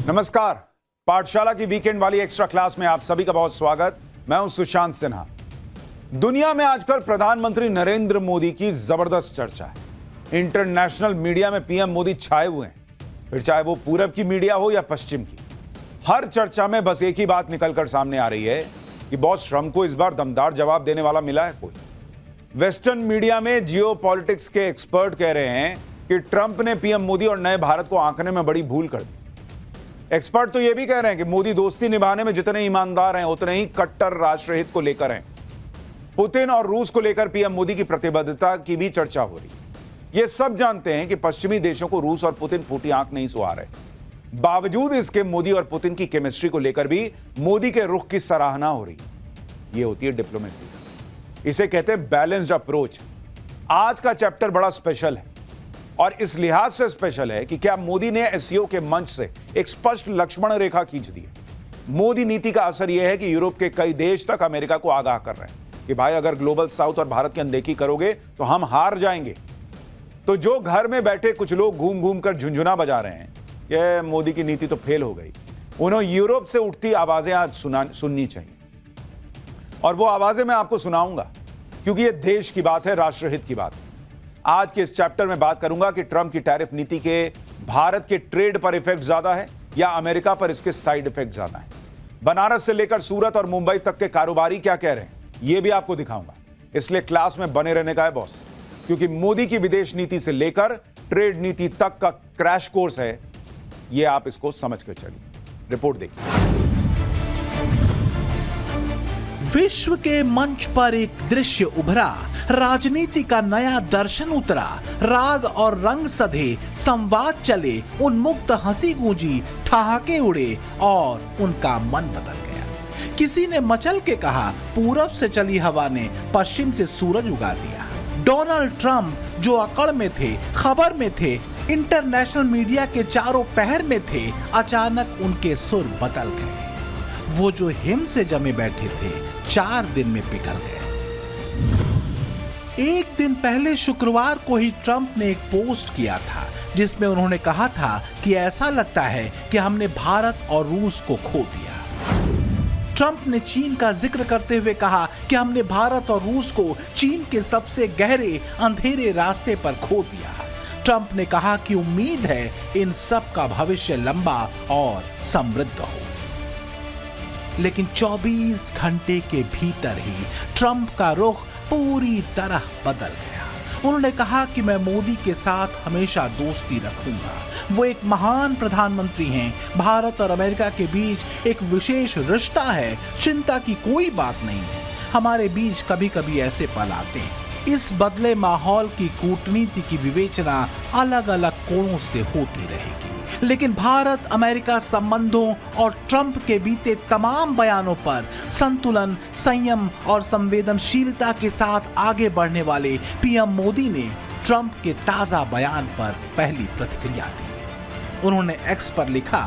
नमस्कार। पाठशाला की वीकेंड वाली एक्स्ट्रा क्लास में आप सभी का बहुत स्वागत। मैं हूं सुशांत सिन्हा। दुनिया में आजकल प्रधानमंत्री नरेंद्र मोदी की जबरदस्त चर्चा है। इंटरनेशनल मीडिया में पीएम मोदी छाए हुए हैं, फिर चाहे वो पूरब की मीडिया हो या पश्चिम की। हर चर्चा में बस एक ही बात निकलकर सामने आ रही है कि बॉस ट्रंप को इस बार दमदार जवाब देने वाला मिला है कोई। वेस्टर्न मीडिया में जियोपॉलिटिक्स के एक्सपर्ट कह रहे हैं कि ट्रंप ने पीएम मोदी और नए भारत को आंकने में बड़ी भूल कर दी। एक्सपर्ट तो यह भी कह रहे हैं कि मोदी दोस्ती निभाने में जितने ईमानदार हैं उतने ही कट्टर राष्ट्रहित को लेकर हैं। पुतिन और रूस को लेकर पीएम मोदी की प्रतिबद्धता की भी चर्चा हो रही। ये सब जानते हैं कि पश्चिमी देशों को रूस और पुतिन फूटी आंख नहीं सुहा रहे। बावजूद इसके मोदी और पुतिन की केमिस्ट्री को लेकर भी मोदी के रुख की सराहना हो रही। ये होती है डिप्लोमेसी। इसे कहते हैं बैलेंस्ड अप्रोच। आज का चैप्टर बड़ा स्पेशल है और इस लिहाज से स्पेशल है कि क्या मोदी ने एससीओ के मंच से एक स्पष्ट लक्ष्मण रेखा खींच दी है। मोदी नीति का असर यह है कि यूरोप के कई देश तक अमेरिका को आगाह कर रहे हैं कि भाई अगर ग्लोबल साउथ और भारत की अनदेखी करोगे तो हम हार जाएंगे। तो जो घर में बैठे कुछ लोग घूम घूम कर झुंझुना बजा रहे हैं कि मोदी की नीति तो फेल हो गई, उन्हें यूरोप से उठती आवाजें आज सुननी चाहिए। और वो आवाजें मैं आपको सुनाऊंगा क्योंकि ये देश की बात है, राष्ट्रहित की बात है। आज के इस चैप्टर में बात करूंगा कि ट्रंप की टैरिफ नीति के भारत के ट्रेड पर इफेक्ट ज्यादा है या अमेरिका पर इसके साइड इफेक्ट ज्यादा है। बनारस से लेकर सूरत और मुंबई तक के कारोबारी क्या कह रहे हैं यह भी आपको दिखाऊंगा। इसलिए क्लास में बने रहने का है बॉस, क्योंकि मोदी की विदेश नीति से लेकर ट्रेड नीति तक का क्रैश कोर्स है। यह आप इसको समझ कर चलिए। रिपोर्ट देखिए। विश्व के मंच पर एक दृश्य उभरा, राजनीति का नया दर्शन उतरा, राग और रंग सधे संवाद चले, उन्मुक्त हंसी गूंजी, ठहाके उड़े और उनका मन बदल गया। किसी ने मचल के कहा, पूरब से चली हवा ने पश्चिम से सूरज उगा दिया। डोनाल्ड ट्रंप जो अकड़ में थे, खबर में थे, इंटरनेशनल मीडिया के चारों पहर में थे, अचानक उनके सुर बदल गए। वो जो हिम से जमे बैठे थे 4 दिन में पिघल गए। एक दिन पहले शुक्रवार को ही ट्रंप ने एक पोस्ट किया था जिसमें उन्होंने कहा था कि ऐसा लगता है कि हमने भारत और रूस को खो दिया। ट्रंप ने चीन का जिक्र करते हुए कहा कि हमने भारत और रूस को चीन के सबसे गहरे अंधेरे रास्ते पर खो दिया। ट्रंप ने कहा कि उम्मीद है इन सब का भविष्य लंबा और समृद्ध हो। लेकिन 24 घंटे के भीतर ही ट्रंप का रुख पूरी तरह बदल गया। उन्होंने कहा कि मैं मोदी के साथ हमेशा दोस्ती रखूंगा। वो एक महान प्रधानमंत्री हैं। भारत और अमेरिका के बीच एक विशेष रिश्ता है, चिंता की कोई बात नहीं है। हमारे बीच कभी कभी ऐसे पल आते हैं। इस बदले माहौल की कूटनीति की विवेचना अलग अलग कोणों से होती रहेगी, लेकिन भारत अमेरिका संबंधों और ट्रंप के बीते तमाम बयानों पर संतुलन, संयम और संवेदनशीलता के साथ आगे बढ़ने वाले पीएम मोदी ने ट्रंप के ताजा बयान पर पहली प्रतिक्रिया दी। उन्होंने एक्स पर लिखा,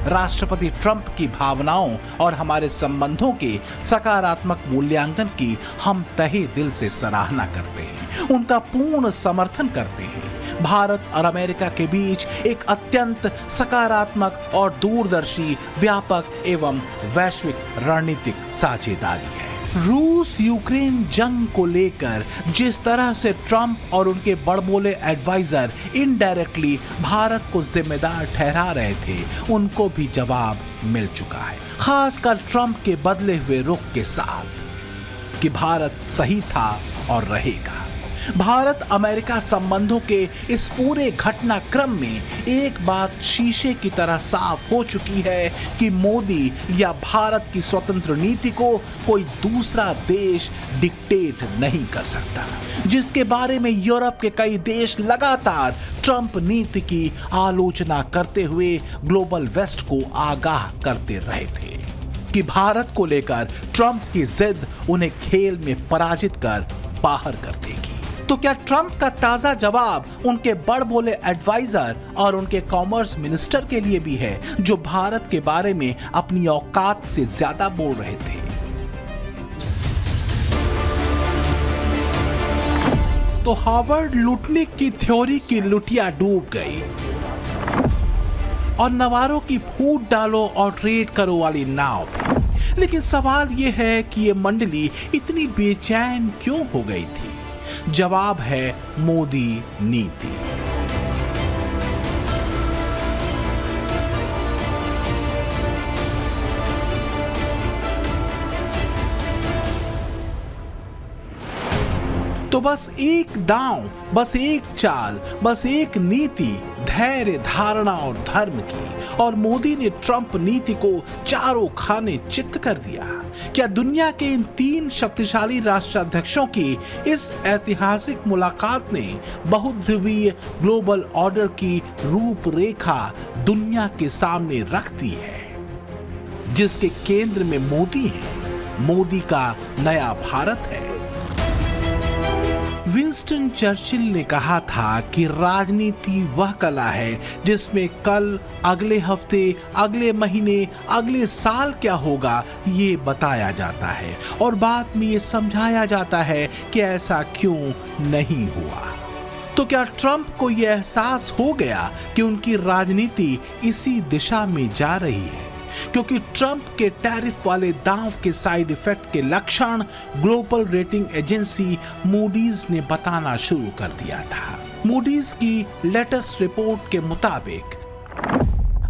राष्ट्रपति ट्रंप की भावनाओं और हमारे संबंधों के सकारात्मक मूल्यांकन की हम तहे दिल से सराहना करते हैं, उनका पूर्ण समर्थन करते हैं। भारत और अमेरिका के बीच एक अत्यंत सकारात्मक और दूरदर्शी, व्यापक एवं वैश्विक रणनीतिक साझेदारी है। रूस यूक्रेन जंग को लेकर जिस तरह से ट्रंप और उनके बड़बोले एडवाइजर इनडायरेक्टली भारत को जिम्मेदार ठहरा रहे थे, उनको भी जवाब मिल चुका है, खासकर ट्रंप के बदले हुए रुख के साथ कि भारत सही था और रहेगा। भारत अमेरिका संबंधों के इस पूरे घटनाक्रम में एक बात शीशे की तरह साफ हो चुकी है कि मोदी या भारत की स्वतंत्र नीति को कोई दूसरा देश डिक्टेट नहीं कर सकता, जिसके बारे में यूरोप के कई देश लगातार ट्रंप नीति की आलोचना करते हुए ग्लोबल वेस्ट को आगाह करते रहे थे कि भारत को लेकर ट्रंप की जिद उन्हें खेल में पराजित कर बाहर कर देगी। तो क्या ट्रंप का ताजा जवाब उनके बड़बोले एडवाइजर और उनके कॉमर्स मिनिस्टर के लिए भी है, जो भारत के बारे में अपनी औकात से ज्यादा बोल रहे थे? तो हार्वर्ड लूटने की थ्योरी की लुटिया डूब गई। और नवारों की फूट डालो और ट्रेड करो वाली नाव भी। लेकिन सवाल यह है कि ये मंडली इतनी बेचैन क्यों हो गई थी? जवाब है मोदी नीति। तो बस एक दांव, बस एक चाल, बस एक नीति, धैर्य, धारणा और धर्म की, और मोदी ने ट्रंप नीति को चारों खाने चित्त कर दिया। क्या दुनिया के इन 3 शक्तिशाली राष्ट्राध्यक्षों की इस ऐतिहासिक मुलाकात ने बहुध्रुवीय ग्लोबल ऑर्डर की रूपरेखा दुनिया के सामने रख दी है, जिसके केंद्र में मोदी है, मोदी का नया भारत है। विंस्टन चर्चिल ने कहा था कि राजनीति वह कला है जिसमें कल, अगले हफ्ते, अगले महीने, अगले साल क्या होगा ये बताया जाता है और बाद में ये समझाया जाता है कि ऐसा क्यों नहीं हुआ। तो क्या ट्रंप को यह एहसास हो गया कि उनकी राजनीति इसी दिशा में जा रही है? क्योंकि ट्रंप के टैरिफ वाले दांव के साइड इफेक्ट के लक्षण ग्लोबल रेटिंग एजेंसी मूडीज ने बताना शुरू कर दिया था। मूडीज की लेटेस्ट रिपोर्ट के मुताबिक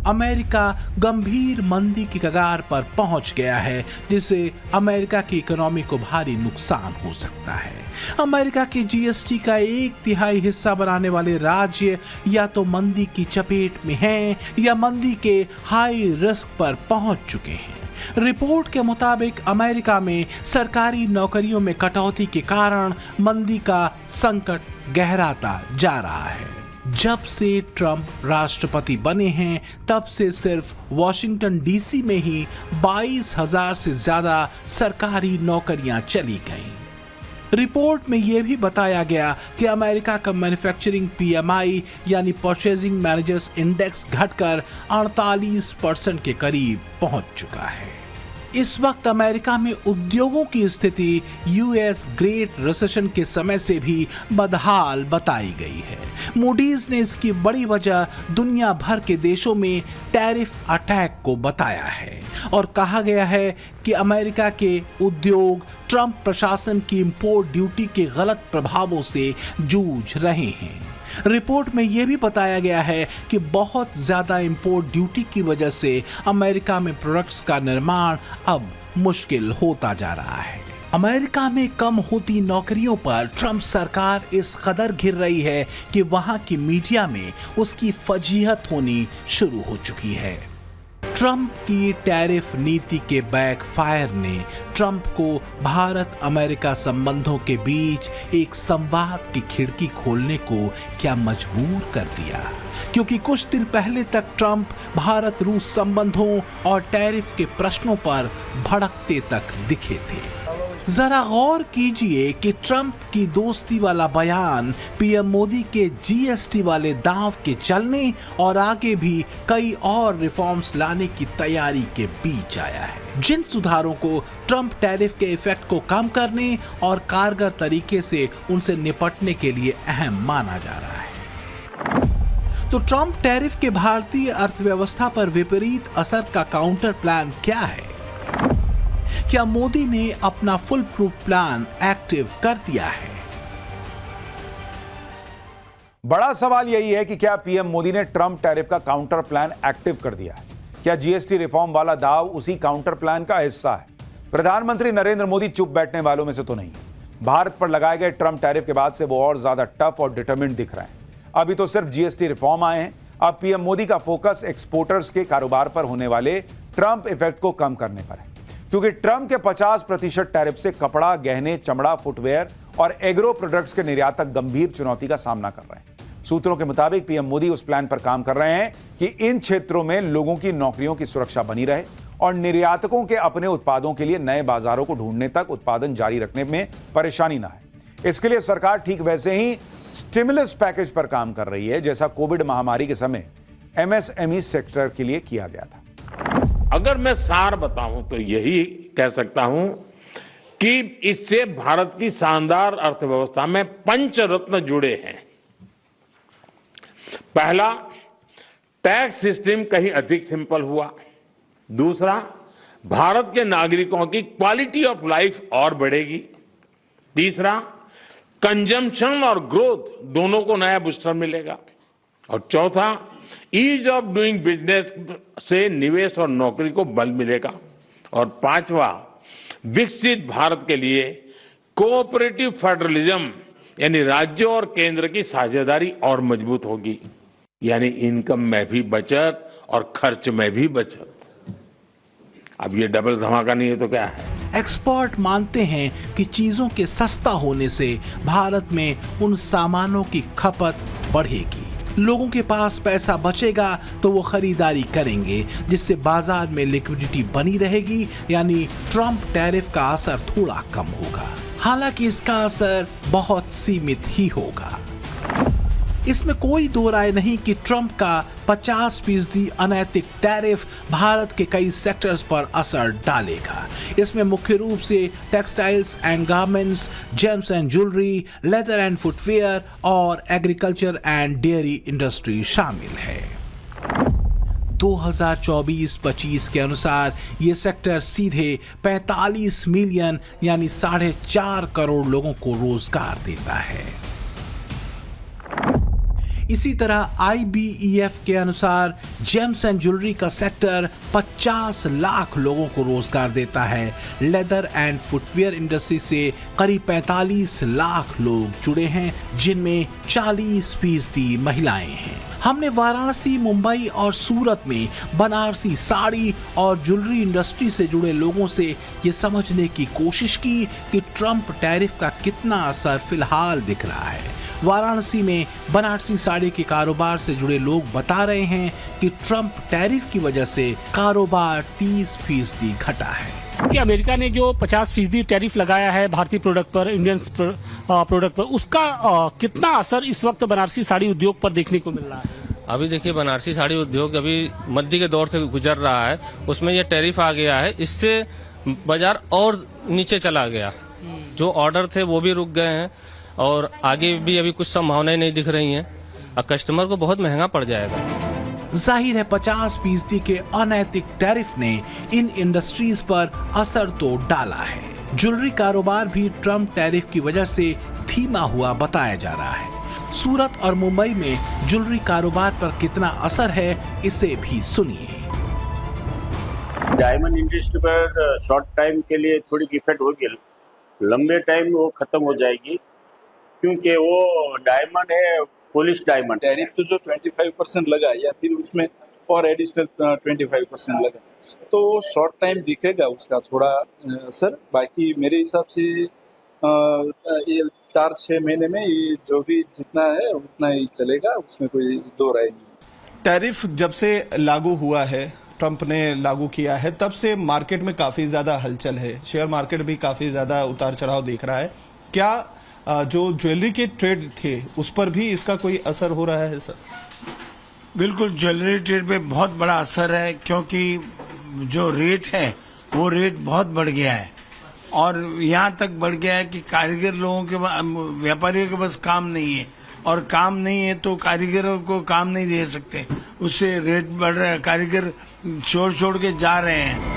अमेरिका गंभीर मंदी की कगार पर पहुंच गया है, जिससे अमेरिका की इकोनॉमी को भारी नुकसान हो सकता है। अमेरिका के जीएसटी का 1/3 हिस्सा बनाने वाले राज्य या तो मंदी की चपेट में हैं या मंदी के हाई रिस्क पर पहुंच चुके हैं। रिपोर्ट के मुताबिक अमेरिका में सरकारी नौकरियों में कटौती के कारण मंदी का संकट गहराता जा रहा है। जब से ट्रंप राष्ट्रपति बने हैं तब से सिर्फ वॉशिंगटन डीसी में ही 22,000 से ज्यादा सरकारी नौकरियां चली गईं। रिपोर्ट में यह भी बताया गया कि अमेरिका का मैन्युफैक्चरिंग पीएमआई यानी परचेजिंग मैनेजर्स इंडेक्स घटकर 48% के करीब पहुंच चुका है। इस वक्त अमेरिका में उद्योगों की स्थिति यूएस ग्रेट रिसेशन के समय से भी बदहाल बताई गई है। मूडीज ने इसकी बड़ी वजह दुनिया भर के देशों में टैरिफ अटैक को बताया है और कहा गया है कि अमेरिका के उद्योग ट्रंप प्रशासन की इंपोर्ट ड्यूटी के गलत प्रभावों से जूझ रहे हैं। रिपोर्ट में यह भी बताया गया है कि बहुत ज्यादा इंपोर्ट ड्यूटी की वजह से अमेरिका में प्रोडक्ट्स का निर्माण अब मुश्किल होता जा रहा है। अमेरिका में कम होती नौकरियों पर ट्रंप सरकार इस कदर घिर रही है कि वहां की मीडिया में उसकी फजीहत होनी शुरू हो चुकी है। ट्रंप की टैरिफ नीति के बैकफायर ने ट्रंप को भारत अमेरिका संबंधों के बीच एक संवाद की खिड़की खोलने को क्या मजबूर कर दिया, क्योंकि कुछ दिन पहले तक ट्रंप भारत रूस संबंधों और टैरिफ के प्रश्नों पर भड़कते तक दिखे थे। जरा गौर कीजिए कि ट्रंप की दोस्ती वाला बयान पीएम मोदी के जीएसटी वाले दांव के चलने और आगे भी कई और रिफॉर्म्स लाने की तैयारी के बीच आया है, जिन सुधारों को ट्रंप टैरिफ के इफेक्ट को कम करने और कारगर तरीके से उनसे निपटने के लिए अहम माना जा रहा है। तो ट्रंप टैरिफ के भारतीय अर्थव्यवस्था पर विपरीत असर का काउंटर प्लान क्या है? क्या मोदी ने अपना फुल प्रूफ प्लान एक्टिव कर दिया है? बड़ा सवाल यही है कि क्या पीएम मोदी ने ट्रंप टैरिफ का काउंटर प्लान एक्टिव कर दिया है? क्या जीएसटी रिफॉर्म वाला दाव उसी काउंटर प्लान का हिस्सा है? प्रधानमंत्री नरेंद्र मोदी चुप बैठने वालों में से तो नहीं। भारत पर लगाए गए ट्रंप टैरिफ के बाद से वो और ज्यादा टफ और डिटरमिन्ड दिख रहे हैं। अभी तो सिर्फ जीएसटी रिफॉर्म आए हैं, अब पीएम मोदी का फोकस एक्सपोर्टर्स के कारोबार पर होने वाले ट्रंप इफेक्ट को कम करने पर है, क्योंकि ट्रंप के 50% टैरिफ से कपड़ा, गहने, चमड़ा, फुटवेयर और एग्रो प्रोडक्ट्स के निर्यातक गंभीर चुनौती का सामना कर रहे हैं। सूत्रों के मुताबिक पीएम मोदी उस प्लान पर काम कर रहे हैं कि इन क्षेत्रों में लोगों की नौकरियों की सुरक्षा बनी रहे और निर्यातकों के अपने उत्पादों के लिए नए बाजारों को ढूंढने तक उत्पादन जारी रखने में परेशानी ना है। इसके लिए सरकार ठीक वैसे ही स्टिमुलस पैकेज पर काम कर रही है, जैसा कोविड महामारी के समय एमएसएमई सेक्टर के लिए किया गया था। अगर मैं सार बताऊं तो यही कह सकता हूं कि इससे भारत की शानदार अर्थव्यवस्था में पंचरत्न जुड़े हैं। पहला, टैक्स सिस्टम कहीं अधिक सिंपल हुआ। दूसरा, भारत के नागरिकों की क्वालिटी ऑफ लाइफ और बढ़ेगी। तीसरा, कंजम्पशन और ग्रोथ दोनों को नया बूस्टर मिलेगा। और चौथा, ईज ऑफ डूइंग बिजनेस से निवेश और नौकरी को बल मिलेगा। और पांचवा, विकसित भारत के लिए कोऑपरेटिव फेडरलिज्म यानी राज्यों और केंद्र की साझेदारी और मजबूत होगी, यानी इनकम में भी बचत और खर्च में भी बचत। अब ये डबल धमाका नहीं है तो क्या है? एक्सपर्ट मानते हैं कि चीजों के सस्ता होने से भारत में उन सामानों की खपत बढ़ेगी, लोगों के पास पैसा बचेगा तो वो खरीदारी करेंगे, जिससे बाजार में लिक्विडिटी बनी रहेगी, यानी ट्रंप टैरिफ का असर थोड़ा कम होगा। हालांकि इसका असर बहुत सीमित ही होगा। इसमें कोई दो राय नहीं कि ट्रंप का 50% अनैतिक टैरिफ भारत के कई सेक्टर्स पर असर डालेगा। इसमें मुख्य रूप से textiles and garments, James and jewellery, leather and footwear और एग्रीकल्चर एंड डेयरी इंडस्ट्री शामिल है। 2024-25 के अनुसार ये सेक्टर सीधे 45 मिलियन यानी 4.5 करोड़ लोगों को रोजगार देता है। इसी तरह IBEF के अनुसार जेम्स एंड ज्वेलरी का सेक्टर 50 लाख लोगों को रोजगार देता है। लेदर एंड फुटवेयर इंडस्ट्री से करीब 45 लाख लोग जुड़े हैं, जिनमें 40% महिलाएं हैं। हमने वाराणसी, मुंबई और सूरत में बनारसी साड़ी और ज्वेलरी इंडस्ट्री से जुड़े लोगों से ये समझने की कोशिश की कि ट्रंप टैरिफ का कितना असर फिलहाल दिख रहा है। वाराणसी में बनारसी साड़ी के कारोबार से जुड़े लोग बता रहे हैं कि ट्रंप टैरिफ की वजह से कारोबार 30% घटा है। कि अमेरिका ने जो 50% टैरिफ लगाया है भारतीय प्रोडक्ट पर, इंडियन प्रोडक्ट पर, उसका कितना असर इस वक्त बनारसी साड़ी उद्योग पर देखने को मिल रहा है? अभी देखिए, बनारसी साड़ी उद्योग अभी मद्दी के दौर से गुजर रहा है, उसमें यह टैरिफ आ गया है, इससे बाजार और नीचे चला गया। जो ऑर्डर थे वो भी रुक गए हैं और आगे भी अभी कुछ संभावनाएं नहीं दिख रही हैं और कस्टमर को बहुत महंगा पड़ जाएगा। जाहिर है 50% के अनैतिक टैरिफ ने इन इंडस्ट्रीज पर असर तो डाला है। ज्वेलरी कारोबार भी ट्रंप टैरिफ की वजह से धीमा हुआ बताया जा रहा है। सूरत और मुंबई में ज्वेलरी कारोबार पर कितना असर है, इसे भी सुनिए। डायमंड इंडस्ट्री पर शॉर्ट टाइम के लिए थोड़ी इफेक्ट होगी, लंबे टाइम वो खत्म हो जाएगी, क्योंकि वो डायमंड है, पॉलिश डायमंड। टैरिफ तो जो 25% लगा या फिर उसमें और एडिशनल 25% लगा, तो शॉर्ट टाइम दिखेगा उसका थोड़ा असर। बाकी मेरे हिसाब से ये 4-6 महीने में ये जो भी जितना है उतना ही चलेगा, उसमें कोई दो राय नहीं। टैरिफ जब से लागू हुआ है, ट्रंप ने लागू किया है, तब से मार्केट में काफी ज्यादा हलचल है, शेयर मार्केट भी काफी ज्यादा उतार चढ़ाव देख रहा है। क्या जो ज्वेलरी के ट्रेड थे उस पर भी इसका कोई असर हो रहा है सर? बिल्कुल, ज्वेलरी ट्रेड पे बहुत बड़ा असर है, क्योंकि जो रेट है वो रेट बहुत बढ़ गया है और यहाँ तक बढ़ गया है कि कारीगर लोगों के, व्यापारियों के पास काम नहीं है, और काम नहीं है तो कारीगरों को काम नहीं दे सकते, उससे रेट बढ़ रहा है, कारीगर छोड़ के जा रहे हैं।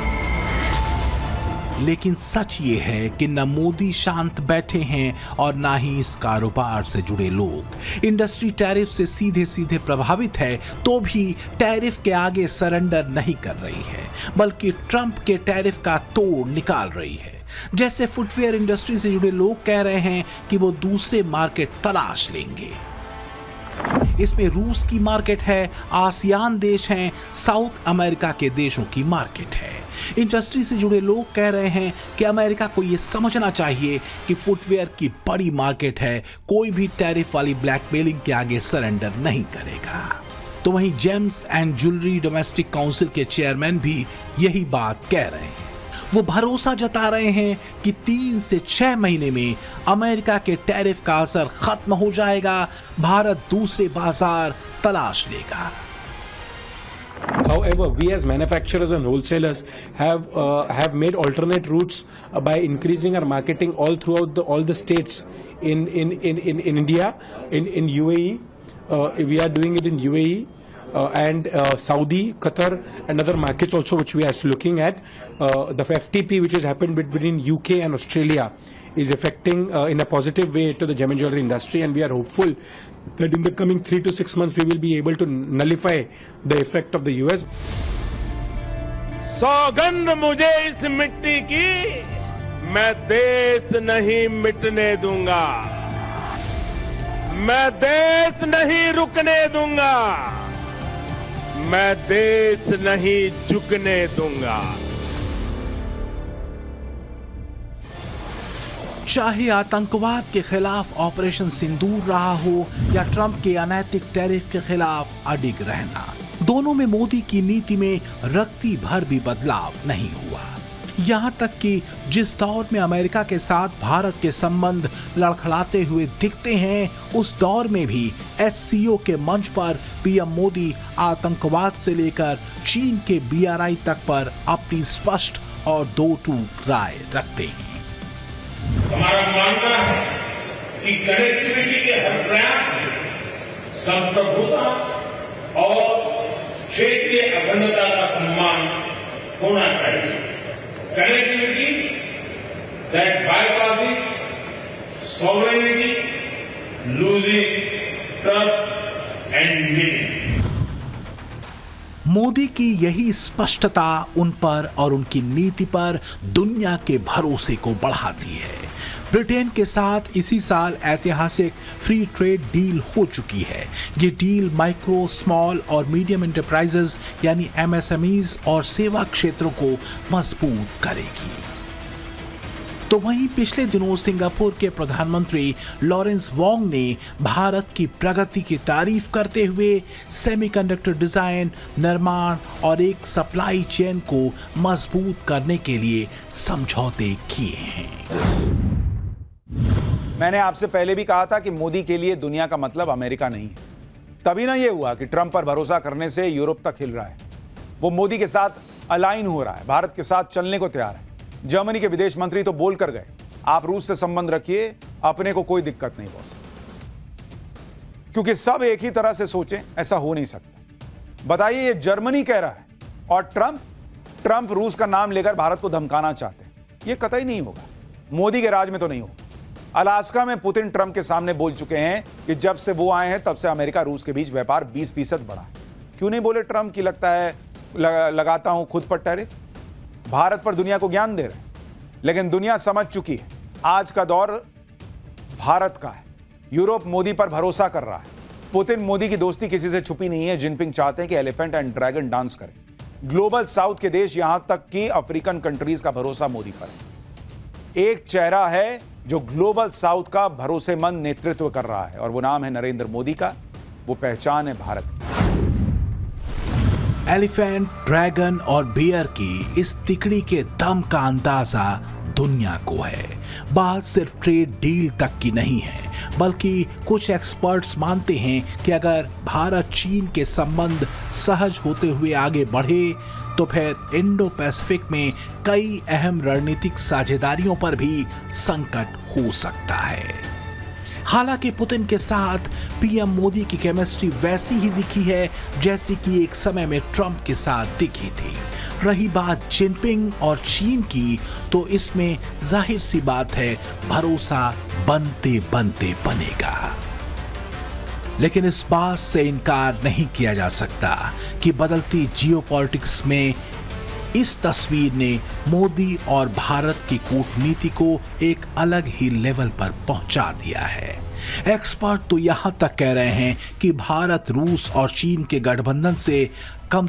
लेकिन सच ये है कि न मोदी शांत बैठे हैं और ना ही इस कारोबार से जुड़े लोग। इंडस्ट्री टैरिफ से सीधे सीधे प्रभावित है तो भी टैरिफ के आगे सरेंडर नहीं कर रही है, बल्कि ट्रंप के टैरिफ का तोड़ निकाल रही है। जैसे फुटवेयर इंडस्ट्री से जुड़े लोग कह रहे हैं कि वो दूसरे मार्केट तलाश लेंगे। इसमें रूस की मार्केट है, आसियान देश हैं, साउथ अमेरिका के देशों की मार्केट है। इंडस्ट्री से जुड़े लोग कह रहे हैं कि अमेरिका को यह समझना चाहिए कि फुटवेयर की बड़ी मार्केट है, कोई भी टैरिफ वाली ब्लैकमेलिंग के आगे सरेंडर नहीं करेगा। तो वहीं James and jewellery domestic council के चेयरमैन भी यही बात कह रहे हैं। वो भरोसा जता रहे हैं कि 3 से 6 महीने में अमेरिका के टैरिफ का असर खत्म हो जाएगा, भारत दूसरे बाजार तलाश लेगा। However, we as manufacturers and wholesalers have made alternate routes by increasing our marketing all throughout all the states in India, in UAE. We are doing it in UAE. and Saudi, Qatar, and other markets also which we are looking at. The FTP which has happened between UK and Australia is affecting in a positive way to the gem and jewelry industry, and we are hopeful that in the coming 3 to 6 months we will be able to nullify the effect of the US. सौगंध मुझे इस मिट्टी की, मैं देश नहीं मिटने दूंगा, मैं देश नहीं रुकने दूंगा, मैं देश नहीं झुकने दूंगा। चाहे आतंकवाद के खिलाफ ऑपरेशन सिंदूर रहा हो या ट्रंप के अनैतिक टैरिफ के खिलाफ अडिग रहना, दोनों में मोदी की नीति में रत्ती भर भी बदलाव नहीं हुआ। यहाँ तक कि जिस दौर में अमेरिका के साथ भारत के संबंध लड़खड़ाते हुए दिखते हैं, उस दौर में भी SCO के मंच पर पीएम मोदी आतंकवाद से लेकर चीन के BRI तक पर अपनी स्पष्ट और दो टूक राय रखते हैं। हमारा मानना है कि कनेक्टिविटी के हर प्रयास संप्रभुता और क्षेत्रीय अखंडता का सम्मान होना चाहिए। Connectivity that bypasses sovereignty, losing trust and meaning. Modi की यही स्पष्टता उन पर और उनकी नीति पर दुनिया के भरोसे को बढ़ाती है। ब्रिटेन के साथ इसी साल ऐतिहासिक फ्री ट्रेड डील हो चुकी है। ये डील माइक्रो, स्मॉल और मीडियम एंटरप्राइजेस यानी MSMEs और सेवा क्षेत्रों को मजबूत करेगी। तो वहीं पिछले दिनों सिंगापुर के प्रधानमंत्री लॉरेंस वोंग ने भारत की प्रगति की तारीफ करते हुए सेमीकंडक्टर डिजाइन, निर्माण और एक सप्लाई चेन को मजबूत करने के लिए समझौते किए हैं। मैंने आपसे पहले भी कहा था कि मोदी के लिए दुनिया का मतलब अमेरिका नहीं है। तभी ना ये हुआ कि ट्रंप पर भरोसा करने से यूरोप तक हिल रहा है। वो मोदी के साथ अलाइन हो रहा है, भारत के साथ चलने को तैयार है। जर्मनी के विदेश मंत्री तो बोल कर गए, आप रूस से संबंध रखिए, अपने को कोई दिक्कत नहीं बॉस, क्योंकि सब एक ही तरह से सोचें, ऐसा हो नहीं सकता। बताइए, ये जर्मनी कह रहा है और ट्रंप रूस का नाम लेकर भारत को धमकाना चाहते हैं। ये कतई नहीं होगा, मोदी के राज में तो नहीं होगा। अलास्का में पुतिन ट्रंप के सामने बोल चुके हैं कि जब से वो आए हैं तब से अमेरिका रूस के बीच व्यापार 20% बढ़ा। क्यों नहीं बोले ट्रंप की लगता है लगाता हूं खुद पर टैरिफ? भारत पर दुनिया को ज्ञान दे रहे हैं, लेकिन दुनिया समझ चुकी है आज का दौर भारत का है। यूरोप मोदी पर भरोसा कर रहा है। पुतिन मोदी की दोस्ती किसी से छुपी नहीं है। जिनपिंग चाहते हैं कि एलिफेंट एंड ड्रैगन डांस करें। ग्लोबल साउथ के देश, यहां तक कि अफ्रीकन कंट्रीज का भरोसा मोदी पर है। एक चेहरा है जो ग्लोबल साउथ का भरोसेमंद नेतृत्व कर रहा है और वो नाम है नरेंद्र मोदी का। वो पहचान है भारत की। एलिफेंट, ड्रैगन और बियर की इस तिकड़ी के दम का अंदाजा दुनिया को है। बात सिर्फ ट्रेड डील तक की नहीं है, बल्कि कुछ एक्सपर्ट्स मानते हैं कि अगर भारत चीन के संबंध सहज होते हुए आगे बढ़े तो फिर इंडो पैसिफिक में कई अहम रणनीतिक साझेदारियों पर भी संकट हो सकता है। हालांकि पुतिन के साथ पीएम मोदी की केमिस्ट्री वैसी ही दिखी है जैसी कि एक समय में ट्रंप के साथ दिखी थी। रही बात जिनपिंग और चीन की, तो इसमें जाहिर सी बात है भरोसा बनते बनते बनेगा। लेकिन इस बात से इनकार नहीं किया जा सकता कि बदलती जियोपॉलिटिक्स में इस तस्वीर ने मोदी और भारत की कूटनीति को एक अलग ही लेवल पर पहुंचा दिया है। एक्सपर्ट तो यहां तक कह रहे हैं कि भारत रूस और चीन के गठबंधन से कम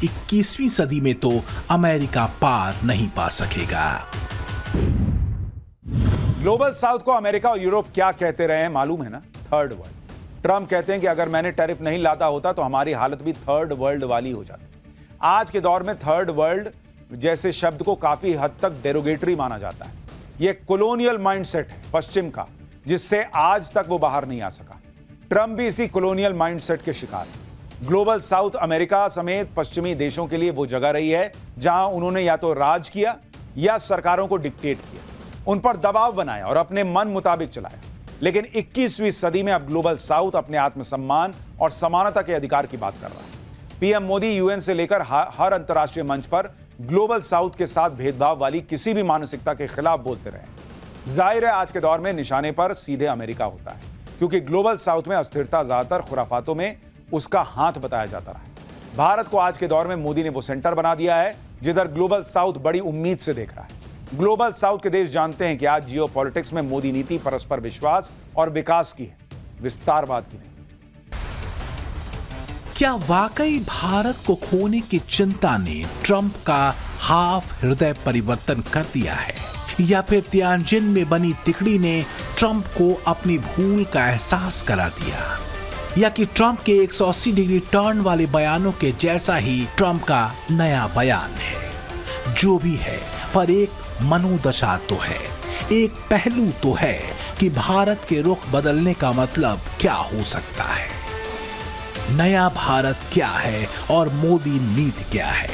21वीं सदी में तो अमेरिका पार नहीं पा सकेगा। ग्लोबल साउथ को अमेरिका और यूरोप क्या कहते रहे हैं मालूम है ना? Third world. ट्रंप कहते हैं कि अगर मैंने टैरिफ नहीं लादा होता तो हमारी हालत भी थर्ड वर्ल्ड वाली हो जाती। आज के दौर में थर्ड वर्ल्ड जैसे शब्द को काफी हद तक डेरोगेटरी माना जाता है। यह कॉलोनियल माइंडसेट है पश्चिम का, जिससे आज तक वो बाहर नहीं आ सका। ट्रंप भी इसी कॉलोनियल माइंडसेट के शिकार है। ग्लोबल साउथ अमेरिका समेत पश्चिमी देशों के लिए वो जगह रही है जहां उन्होंने या तो राज किया या सरकारों को डिक्टेट किया, उन पर दबाव बनाया और अपने मन मुताबिक चलाया। लेकिन 21वीं सदी में अब ग्लोबल साउथ अपने आत्मसम्मान और समानता के अधिकार की बात कर रहा है। पीएम मोदी यूएन से लेकर हर अंतर्राष्ट्रीय मंच पर ग्लोबल साउथ के साथ भेदभाव वाली किसी भी मानसिकता के खिलाफ बोलते रहे। जाहिर है आज के दौर में निशाने पर सीधे अमेरिका होता है, क्योंकि ग्लोबल साउथ में अस्थिरता ज्यादातर खुराफातों में उसका हाथ बताया जाता रहा है। भारत को आज के दौर में मोदी ने वो सेंटर बना दिया है जिधर ग्लोबल साउथ बड़ी उम्मीद से देख रहा है। ग्लोबल साउथ के देश जानते हैं कि आज जियोपॉलिटिक्स में मोदी नीति परस्पर विश्वास और विकास की है, विस्तारवाद की नहीं। क्या वाकई भारत को खोने की चिंता ने ट्रंप का हाफ हृदय परिवर्तन कर दिया है, या फिर तियानजिन में बनी तिकड़ी ने ट्रंप को अपनी भूल का एहसास करा दिया, या कि ट्रंप के 180 डिग्री टर्न वाले बयानों के जैसा ही ट्रंप का नया बयान है। जो भी है, पर एक मनोदशा तो है, एक पहलू तो है कि भारत के रुख बदलने का मतलब क्या हो सकता है। नया भारत क्या है और मोदी नीति क्या है,